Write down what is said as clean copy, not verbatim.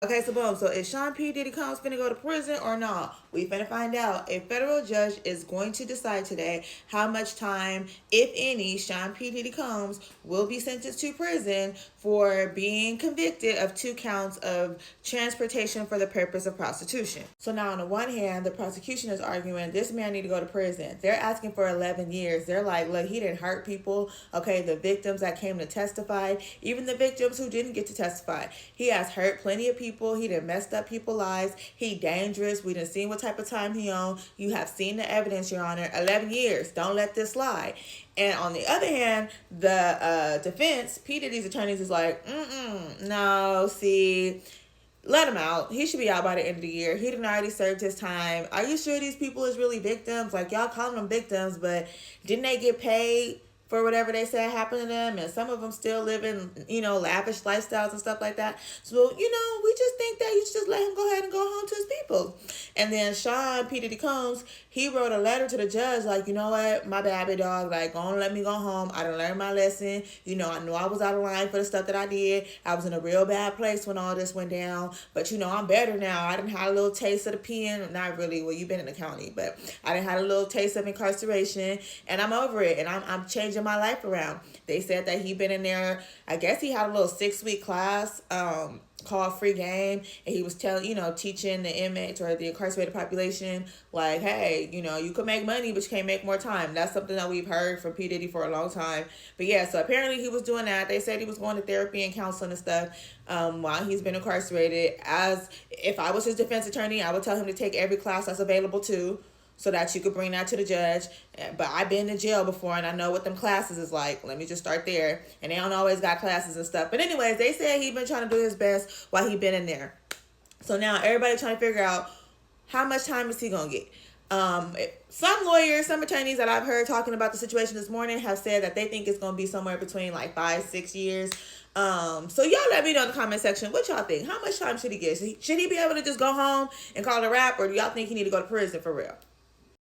Okay, so boom. So is Sean P. Diddy Combs finna go to prison or not? We finna find out. A federal judge is going to decide today how much time, if any, Sean P. Diddy Combs will be sentenced to prison for being convicted of 2 counts of transportation for the purpose of prostitution. So now, on the one hand, the prosecution is arguing this man need to go to prison. They're asking for 11 years. They're like, look, he didn't hurt people. Okay, the victims that came to testify, even the victims who didn't get to testify, he has hurt plenty of people. He done messed up people's lives. He dangerous. We done seen what type of time he on. You have seen the evidence, Your Honor. 11 years. Don't let this slide. And on the other hand, the defense, P. Diddy's attorneys is like, no, see, let him out. He should be out by the end of the year. He done already served his time. Are you sure these people is really victims? Like, y'all calling them victims, but didn't they get paid for whatever they said happened to them? And some of them still living, lavish lifestyles and stuff like that. So, we just think that you should just let him go ahead and go home to his people. And then Sean P. Diddy Combs, he wrote a letter to the judge like, you know what, my bad, big dog, like, go on, let me go home. I done learned my lesson. I know I was out of line for the stuff that I did. I was in a real bad place when all this went down. But, I'm better now. I done had a little taste of the pen. Not really. Well, you've been in the county. But I done had a little taste of incarceration. And I'm over it. And I'm changing my life around. They said that he been in there. I guess he had a little 6-week class called Free Game, and he was teaching the inmates or the incarcerated population, like, hey, you can make money, but you can't make more time. That's something that we've heard from P. Diddy for a long time. But yeah, so apparently he was doing that. They said he was going to therapy and counseling and stuff while he's been incarcerated. As if I was his defense attorney, I would tell him to take every class that's available too, so that you could bring that to the judge. But I've been to jail before, and I know what them classes is like. Let me just start there. And they don't always got classes and stuff. But anyways, they said he been trying to do his best while he been in there. So now everybody trying to figure out how much time is he going to get. Some lawyers, some attorneys that I've heard talking about the situation this morning have said that they think it's going to be somewhere between like 5-6 years. So y'all let me know in the comment section what y'all think. How much time should he get? Should he be able to just go home and call it a wrap, or do y'all think he need to go to prison for real?